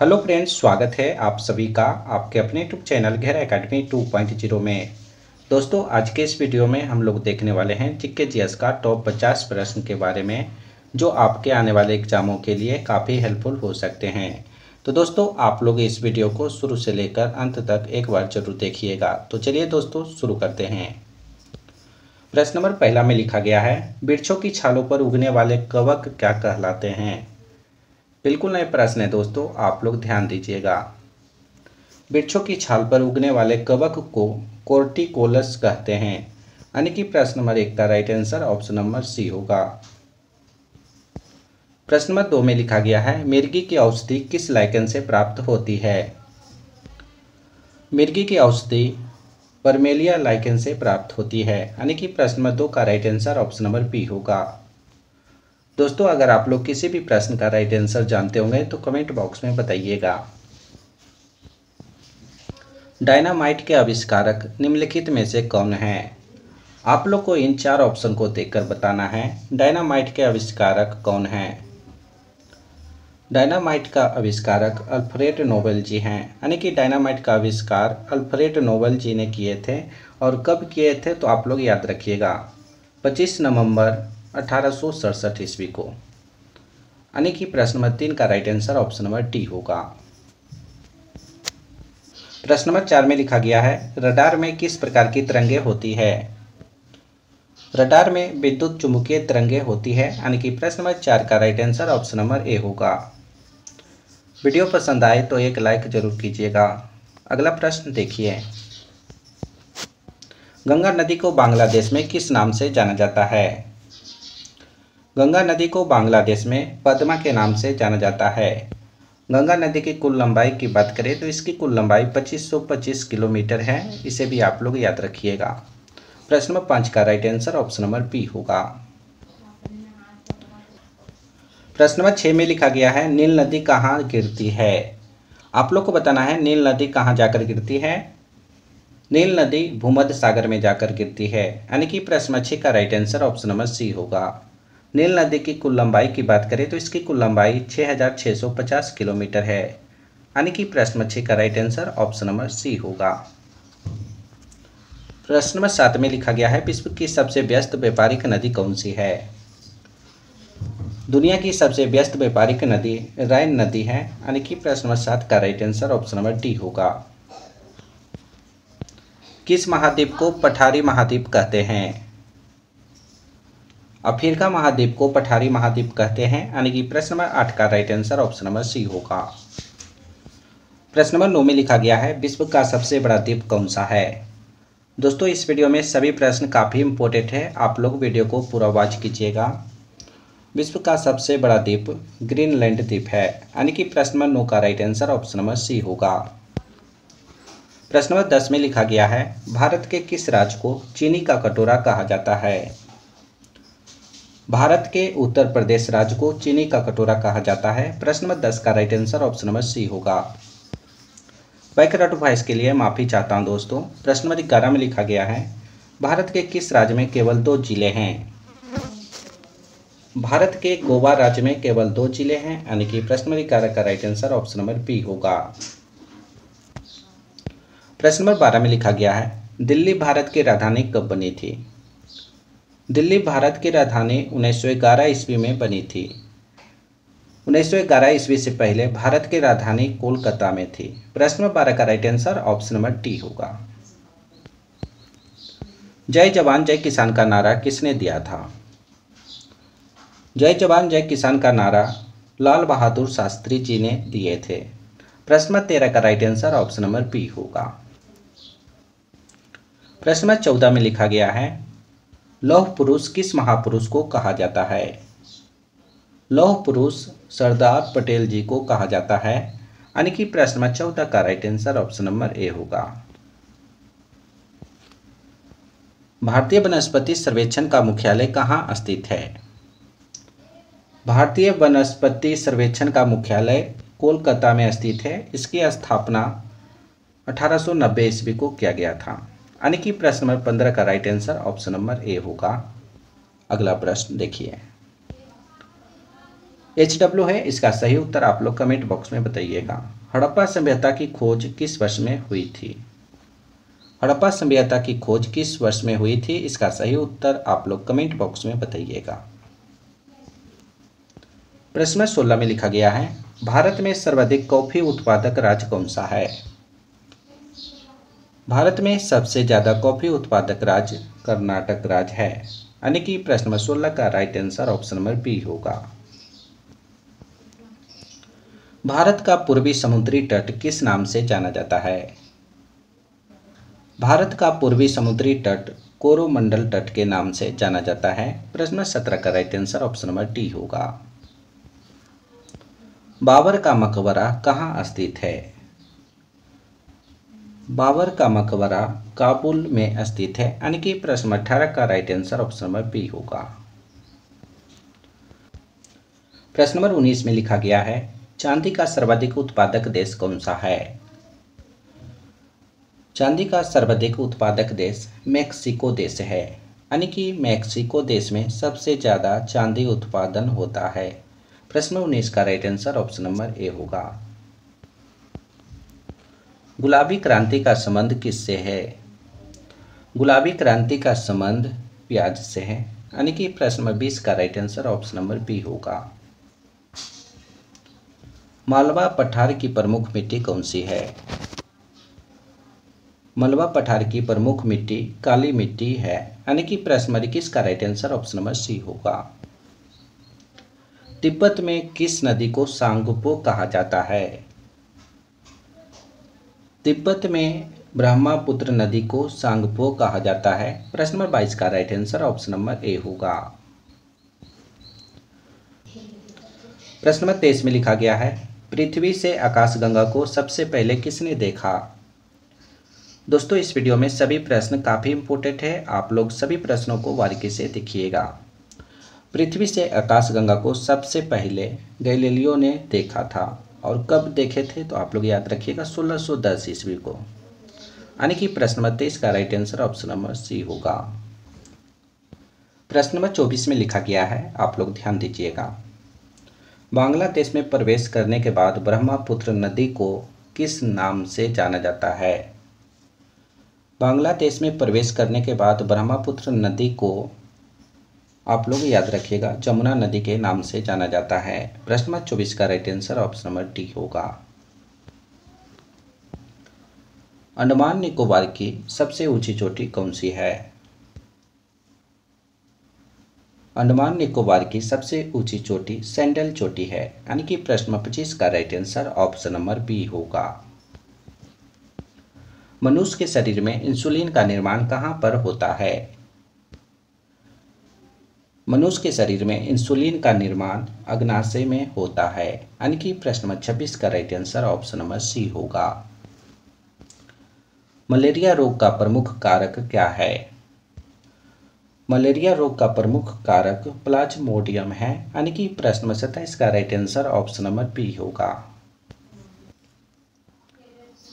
Hello friends, स्वागत है आप सभी का आपके अपने यूट्यूब चैनल घेरा एकेडमी 2.0 में। दोस्तों, आज के इस वीडियो में हम लोग देखने वाले हैं जीके जीएस का टॉप 50 प्रश्न के बारे में, जो आपके आने वाले एग्जामों के लिए काफ़ी हेल्पफुल हो सकते हैं। तो दोस्तों, आप लोग इस वीडियो को शुरू से लेकर अंत तक एक बार जरूर देखिएगा। तो चलिए दोस्तों, शुरू करते हैं। प्रश्न नंबर पहला में लिखा गया है, वृक्षों की छालों पर उगने वाले कवक क्या कहलाते हैं। बिल्कुल नए प्रश्न है दोस्तों, आप लोग ध्यान दीजिएगा। वृक्षों की छाल पर उगने वाले कवक को कोर्टिकोलस कहते हैं, यानी कि प्रश्न नंबर 1 का right answer option number C होगा। प्रश्न नंबर 2 में लिखा गया है, मिर्गी की औषधि किस लाइकेन से प्राप्त होती है। मिर्गी की औषधि परमेलिया लाइकेन से प्राप्त होती है, यानी कि प्रश्न नंबर 2 का right answer option number B होगा। दोस्तों, अगर आप लोग किसी भी प्रश्न का राइट आंसर जानते होंगे तो कमेंट बॉक्स में बताइएगा। डायनामाइट के आविष्कारक निम्नलिखित में से कौन है। आप लोग को इन 4 ऑप्शन को देखकर बताना है डायनामाइट के आविष्कारक कौन है। डायनामाइट का आविष्कारक अल्फ्रेड नोबेल जी हैं, यानी कि डायनामाइट का आविष्कार अल्फ्रेड नोबेल जी ने किए थे। और कब किए थे तो आप लोग याद रखिएगा, 25 नवंबर 1867 ईस्वी को, यानी कि प्रश्न नंबर 3 का right answer option number D होगा। प्रश्न नंबर 4 में लिखा गया है, रडार में किस प्रकार की तरंगे होती है। रडार में विद्युत चुंबकीय तरंगे होती है, यानी कि प्रश्न नंबर 4 का right answer option number A होगा। वीडियो पसंद आए तो एक लाइक जरूर कीजिएगा। अगला प्रश्न देखिए, गंगा नदी को बांग्लादेश में किस नाम से जाना जाता है। गंगा नदी को बांग्लादेश में पद्मा के नाम से जाना जाता है। गंगा नदी की कुल लंबाई की बात करें तो इसकी कुल लंबाई 2525 किलोमीटर है। इसे भी आप लोग याद रखिएगा। प्रश्न नंबर 5 का right answer option number B होगा। प्रश्न नंबर 6 में लिखा गया है, नील नदी कहाँ गिरती है। आप लोग को बताना है नील नदी कहाँ जाकर गिरती है। नील नदी भूमध्य सागर में जाकर गिरती है, यानी कि प्रश्न नंबर 6 का right answer option number C होगा। नील नदी की कुल लंबाई की बात करें तो इसकी कुल लंबाई 6650 किलोमीटर है, यानी कि प्रश्न नंबर 6 का right answer option number C होगा। प्रश्न नंबर 7 में लिखा गया है, विश्व की सबसे व्यस्त व्यापारिक नदी कौन सी है। दुनिया की सबसे व्यस्त व्यापारिक नदी राइन नदी है, यानी कि प्रश्न नंबर 7 का right answer option number D होगा। किस महाद्वीप को पठारी महाद्वीप कहते हैं। अफ्रीका महाद्वीप को पठारी महाद्वीप कहते हैं, यानी कि प्रश्न नंबर 8 का right answer option number C होगा। प्रश्न नंबर 9 में लिखा गया है, विश्व का सबसे बड़ा द्वीप कौन सा है। दोस्तों, इस वीडियो में सभी प्रश्न काफ़ी इंपॉर्टेंट है, आप लोग वीडियो को पूरा वॉच कीजिएगा। विश्व का सबसे बड़ा द्वीप ग्रीनलैंड द्वीप है, यानी कि प्रश्न नंबर 9 का right answer option number C होगा। प्रश्न नंबर 10 में लिखा गया है, भारत के किस राज्य को चीनी का कटोरा कहा जाता है। भारत के उत्तर प्रदेश राज्य को चीनी का कटोरा कहा जाता है। प्रश्न नंबर 10 का right answer option number C होगा। बैकग्राउंड वॉइस के लिए माफ़ी चाहता हूं दोस्तों। प्रश्न नंबर 11 में लिखा गया है, भारत के किस राज्य में केवल 2 जिले हैं। भारत के गोवा राज्य में केवल 2 जिले हैं, यानी कि प्रश्न नंबर 11 का right answer option number B होगा। प्रश्न नंबर 12 में लिखा गया है, दिल्ली भारत की राजधानी कब बनी थी। दिल्ली भारत की राजधानी 1911 ईस्वी में बनी थी। 1911 ईस्वी से पहले भारत की राजधानी कोलकाता में थी। प्रश्न नंबर 12 का right answer option number D होगा। जय जवान जय किसान का नारा किसने दिया था। जय जवान जय किसान का नारा लाल बहादुर शास्त्री जी ने दिए थे। प्रश्न नंबर 13 का right answer option number B होगा। प्रश्न नंबर 14 में लिखा गया है, लौह पुरुष किस महापुरुष को कहा जाता है। लौह पुरुष सरदार पटेल जी को कहा जाता है, यानी कि प्रश्न नंबर 14 का right answer option number A होगा। भारतीय वनस्पति सर्वेक्षण का मुख्यालय कहाँ स्थित है। भारतीय वनस्पति सर्वेक्षण का मुख्यालय कोलकाता में स्थित है। इसकी स्थापना 1890 ईस्वी को किया गया था, यानी कि प्रश्न नंबर 15 का right answer option number A होगा। अगला प्रश्न देखिए, HW है इसका सही उत्तर, आप लोग कमेंट बॉक्स में बताइएगा। हड़प्पा सभ्यता की खोज किस वर्ष में हुई थी? हड़प्पा सभ्यता की खोज किस वर्ष में हुई थी? इसका सही उत्तर आप लोग कमेंट बॉक्स में बताइएगा। प्रश्न 16 में लिखा गया है, भारत में सर्वाधिक कॉफी उत्पादक राज्य कौन सा है? भारत में सबसे ज़्यादा कॉफी उत्पादक राज्य कर्नाटक राज्य है, यानी कि प्रश्न नंबर 16 का right answer option number B होगा। भारत का पूर्वी समुद्री तट किस नाम से जाना जाता है? भारत का पूर्वी समुद्री तट कोरोमंडल तट के नाम से जाना जाता है। प्रश्न 17 का right answer option number D होगा। बाबर का मकबरा कहाँ स्थित है? बाबर का मकबरा काबुल में स्थित है, यानी कि प्रश्न 18 का right answer option number B होगा। प्रश्न नंबर 19 में लिखा गया है, चांदी का सर्वाधिक उत्पादक देश कौन सा है? चांदी का सर्वाधिक उत्पादक देश मेक्सिको देश है, यानी कि मेक्सिको देश में सबसे ज़्यादा चांदी उत्पादन होता है। प्रश्न 19 का right answer option number A होगा। गुलाबी क्रांति का संबंध किससे है? गुलाबी क्रांति का संबंध प्याज से है, यानी कि प्रश्न नंबर 20 का right answer option number B होगा। मालवा पठार की प्रमुख मिट्टी कौन सी है? मालवा पठार की प्रमुख मिट्टी काली मिट्टी है, यानी कि प्रश्न नंबर 21 का right answer option number C होगा। तिब्बत में किस नदी को सांगपो कहा जाता है? तिब्बत में ब्रह्मपुत्र नदी को सांगपो कहा जाता है। प्रश्न नंबर 22 का right answer option number A होगा। प्रश्न नंबर 23 में लिखा गया है, पृथ्वी से आकाशगंगा को सबसे पहले किसने देखा? दोस्तों इस वीडियो में सभी प्रश्न काफ़ी इंपॉर्टेंट है, आप लोग सभी प्रश्नों को बारीकी से देखिएगा। पृथ्वी से आकाशगंगा को सबसे पहले गैलीलियो ने देखा था, और कब देखे थे तो आप लोग याद रखिएगा 1610 ईस्वी को, यानी कि प्रश्न नंबर 23 का right answer option number C होगा। प्रश्न नंबर 24 में लिखा गया है, आप लोग ध्यान दीजिएगा, बांग्लादेश में प्रवेश करने के बाद ब्रह्मपुत्र नदी को किस नाम से जाना जाता है? बांग्लादेश में प्रवेश करने के बाद ब्रह्मपुत्र नदी को आप लोग याद रखिएगा जमुना नदी के नाम से जाना जाता है। प्रश्न नंबर 24 का right answer option number D होगा। अंडमान निकोबार की सबसे ऊंची चोटी कौन सी है? अंडमान निकोबार की सबसे ऊंची चोटी सैंडल चोटी है, यानी कि प्रश्न नंबर 25 का right answer option number B होगा। मनुष्य के शरीर में इंसुलिन का निर्माण कहाँ पर होता है? मनुष्य के शरीर में इंसुलिन का निर्माण अग्नाशय में होता है, यानी कि प्रश्न नंबर 26 का right answer option number C होगा। मलेरिया रोग का प्रमुख कारक क्या है? मलेरिया रोग का प्रमुख कारक प्लाज्मोडियम है, यानी कि प्रश्न नंबर 27 का right answer option number B होगा।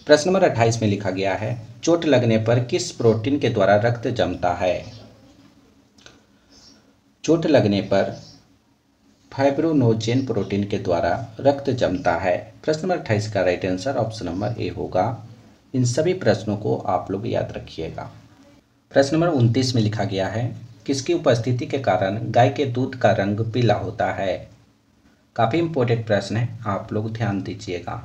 प्रश्न नंबर 28 में लिखा गया है, चोट लगने पर किस प्रोटीन के द्वारा रक्त जमता है? चोट लगने पर फाइब्रोनोजेन प्रोटीन के द्वारा रक्त जमता है। प्रश्न नंबर 28 का right answer option number A होगा। इन सभी प्रश्नों को आप लोग याद रखिएगा। प्रश्न नंबर 29 में लिखा गया है, किसकी उपस्थिति के कारण गाय के दूध का रंग पीला होता है? काफ़ी इंपॉर्टेंट प्रश्न है, आप लोग ध्यान दीजिएगा।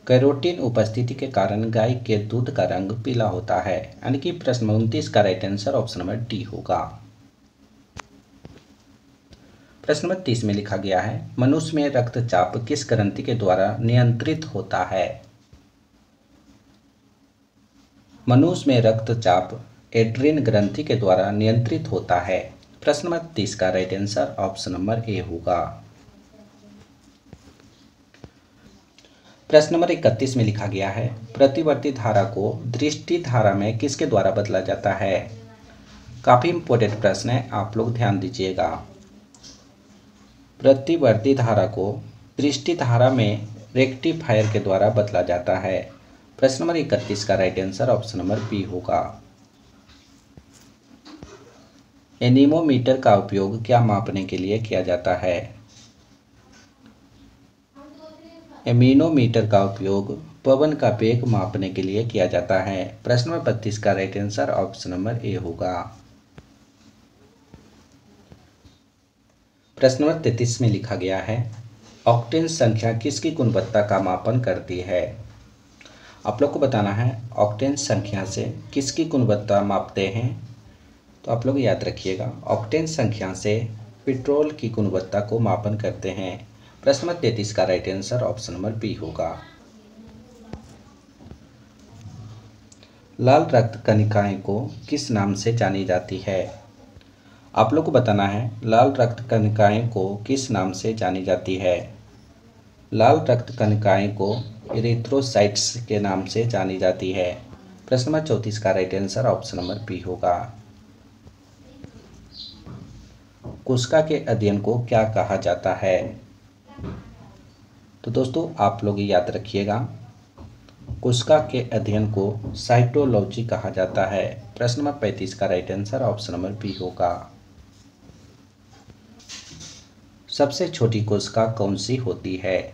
कैरोटीन उपस्थिति के कारण गाय के दूध का रंग पीला होता है, यानी कि प्रश्न 29 का right answer option number D होगा। प्रश्न नंबर 30 में लिखा गया है, मनुष्य में रक्तचाप किस ग्रंथि के द्वारा नियंत्रित होता है? मनुष्य में रक्तचाप एड्रिन ग्रंथि के द्वारा नियंत्रित होता है। प्रश्न नंबर 30 का right answer option number A होगा। प्रश्न नंबर 31 में लिखा गया है, प्रतिवर्ती धारा को दृष्टि धारा में किसके द्वारा बदला जाता है? काफ़ी इंपॉर्टेंट प्रश्न है, आप लोग ध्यान दीजिएगा। प्रतिवर्ती धारा को दृष्टि धारा में रेक्टिफायर के द्वारा बदला जाता है। प्रश्न नंबर 31 का right answer option number B होगा। एनीमोमीटर का उपयोग क्या मापने के लिए किया जाता है? एमीनोमीटर का उपयोग पवन का वेग मापने के लिए किया जाता है। प्रश्न नंबर 32 का right answer option number A होगा। प्रश्न नंबर 33 में लिखा गया है, ऑक्टेन संख्या किसकी गुणवत्ता का मापन करती है? आप लोग को बताना है ऑक्टेन संख्या से किसकी गुणवत्ता मापते हैं। तो आप लोग याद रखिएगा, ऑक्टेन संख्या से पेट्रोल की गुणवत्ता को मापन करते हैं। प्रश्न नंबर 33 का right answer option number B होगा। लाल रक्त कणिकाएं को किस नाम से जानी जाती है? आप लोग को बताना है लाल रक्त कणिकाएं को किस नाम से जानी जाती है। लाल रक्त कणिकाएं को इरिथ्रोसाइट्स के नाम से जानी जाती है। प्रश्न नंबर 34 का right answer option number B होगा। कोशिका के अध्ययन को क्या कहा जाता है? तो दोस्तों आप लोग याद रखिएगा, कोशिका के अध्ययन को साइटोलॉजी कहा जाता है। प्रश्न नंबर 35 का right answer option number B होगा। सबसे छोटी कोशिका कौन सी होती है?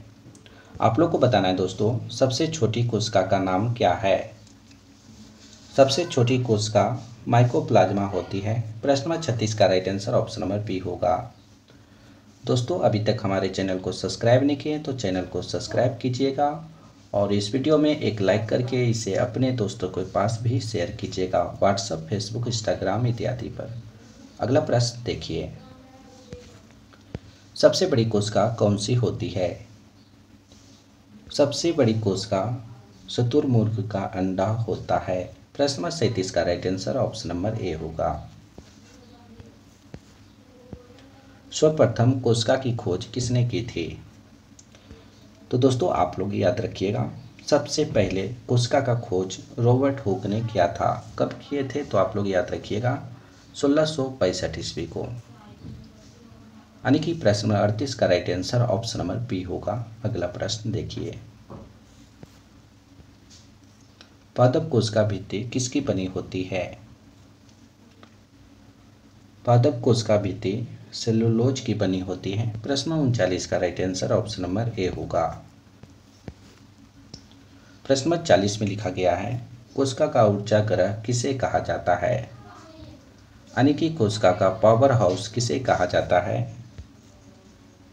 आप लोग को बताना है दोस्तों, सबसे छोटी कोशिका का नाम क्या है? सबसे छोटी कोशिका माइकोप्लाज्मा होती है। प्रश्न नंबर 36 का right answer option number B होगा। दोस्तों अभी तक हमारे चैनल को सब्सक्राइब नहीं किए तो चैनल को सब्सक्राइब कीजिएगा और इस वीडियो में एक लाइक करके इसे अपने दोस्तों के पास भी शेयर कीजिएगा, व्हाट्सएप, फेसबुक, इंस्टाग्राम इत्यादि पर। अगला प्रश्न देखिए, सबसे बड़ी कोशिका कौन सी होती है? सबसे बड़ी कोशिका शुतुरमुर्ग का अंडा होता है। प्रश्न नंबर 37 का right answer option number A होगा। सर्वप्रथम कोशिका की खोज किसने की थी? तो दोस्तों आप लोग याद रखिएगा, सबसे पहले कोशिका का खोज रॉबर्ट हुक ने किया था। कब किए थे? तो आप लोग याद रखिएगा 1665 ईस्वी को। यानी कि प्रश्न नंबर 38 का right answer option number B होगा। अगला प्रश्न देखिए, पादप कोशिका भित्ति किसकी बनी होती है? पादप कोशिका भित्ति सेलुलोज की बनी होती है। प्रश्न 39 का right answer option number A होगा। प्रश्न नंबर 40 में लिखा गया है, कोशिका का ऊर्जा ग्रह किसे कहा जाता है? यानी कि कोशिका का पावर हाउस किसे कहा जाता है?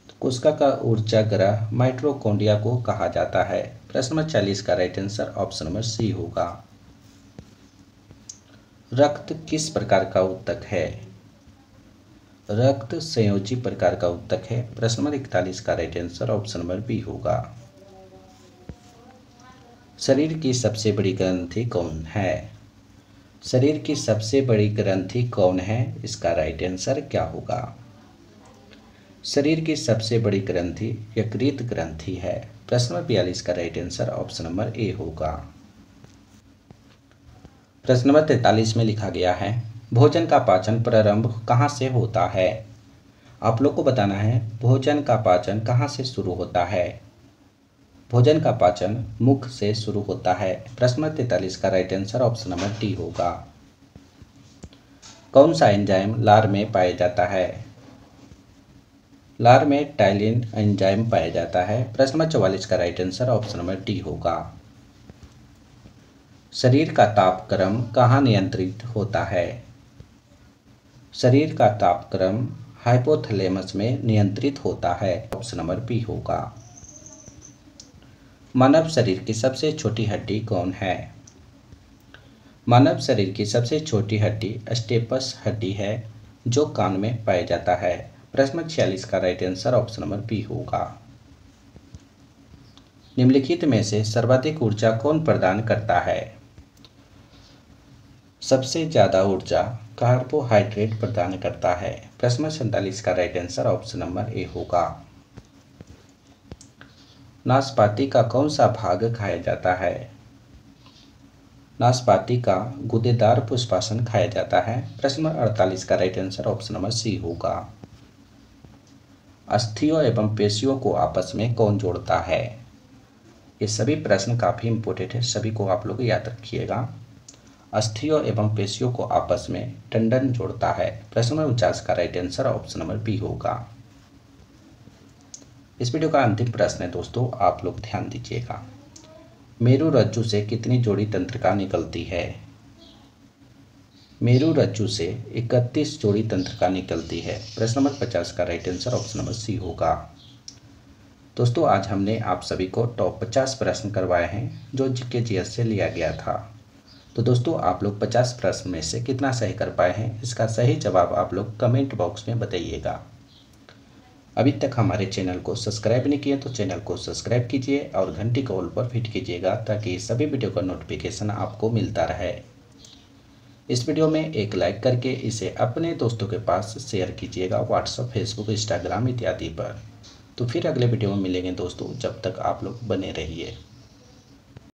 तो कोशिका का ऊर्जा ग्रह माइटोकॉन्ड्रिया को कहा जाता है। प्रश्न नंबर 40 का right answer option number C होगा। रक्त किस प्रकार का ऊतक है? रक्त संयोजी प्रकार का ऊतक है। प्रश्न नंबर 41 का right answer option number B होगा। शरीर की सबसे बड़ी ग्रंथि कौन है? शरीर की सबसे बड़ी ग्रंथि कौन है? इसका राइट आंसर क्या होगा? शरीर की सबसे बड़ी ग्रंथि यकृत ग्रंथि है। प्रश्न नंबर 42 का right answer option number A होगा। प्रश्न नंबर 43 में लिखा गया है, भोजन का पाचन प्रारंभ कहाँ से होता है? आप लोग को बताना है भोजन का पाचन कहाँ से शुरू होता है। भोजन का पाचन मुख से शुरू होता है। प्रश्न नंबर 43 का right answer option number D होगा। कौन सा एंजाइम लार में पाया जाता है? लार में टाइलिन एंजाइम पाया जाता है। प्रश्न नंबर 44 का right answer option number D होगा। शरीर का तापक्रम कहाँ नियंत्रित होता है? शरीर का तापक्रम हाइपोथैलेमस में नियंत्रित होता है। ऑप्शन नंबर बी होगा। मानव शरीर की सबसे छोटी हड्डी कौन है? मानव शरीर की सबसे छोटी हड्डी स्टेपस हड्डी है, जो कान में पाया जाता है। प्रश्न 46 का right answer option number B होगा। निम्नलिखित में से सर्वाधिक ऊर्जा कौन प्रदान करता है? सबसे ज्यादा ऊर्जा कार्बोहाइड्रेट प्रदान करता है। प्रश्न नंबर 47 का right answer option number A होगा। नाशपाती का कौन सा भाग खाया जाता है? नाशपाती का गूदेदार पुष्पासन खाया जाता है। प्रश्न नंबर 48 का right answer option number C होगा। अस्थियों एवं पेशियों को आपस में कौन जोड़ता है? ये सभी प्रश्न काफी इंपॉर्टेंट है, सभी को आप लोग याद रखिएगा। अस्थियों एवं पेशियों को आपस में टंडन जोड़ता है? प्रश्न नंबर 49 का right answer option number B होगा। इस वीडियो का अंतिम प्रश्न है दोस्तों, आप लोग ध्यान दीजिएगा। मेरु रज्जु से कितनी जोड़ी तंत्रिका निकलती है? मेरु रज्जु से 31 जोड़ी तंत्रिका निकलती है। प्रश्न नंबर 50 का right answer option number C होगा। दोस्तों आज हमने आप सभी को टॉप 50 प्रश्न करवाए हैं जो जीके जीएस से लिया गया था। तो दोस्तों आप लोग 50 प्रश्न में से कितना सही कर पाए हैं, इसका सही जवाब आप लोग कमेंट बॉक्स में बताइएगा। अभी तक हमारे चैनल को सब्सक्राइब नहीं किए तो चैनल को सब्सक्राइब कीजिए और घंटी को ऑल पर हिट कीजिएगा ताकि सभी वीडियो का नोटिफिकेशन आपको मिलता रहे। इस वीडियो में एक लाइक करके इसे अपने दोस्तों के पास शेयर कीजिएगा व्हाट्सएप, फेसबुक, इंस्टाग्राम इत्यादि पर। तो फिर अगले वीडियो में मिलेंगे दोस्तों, जब तक आप लोग बने रहिए।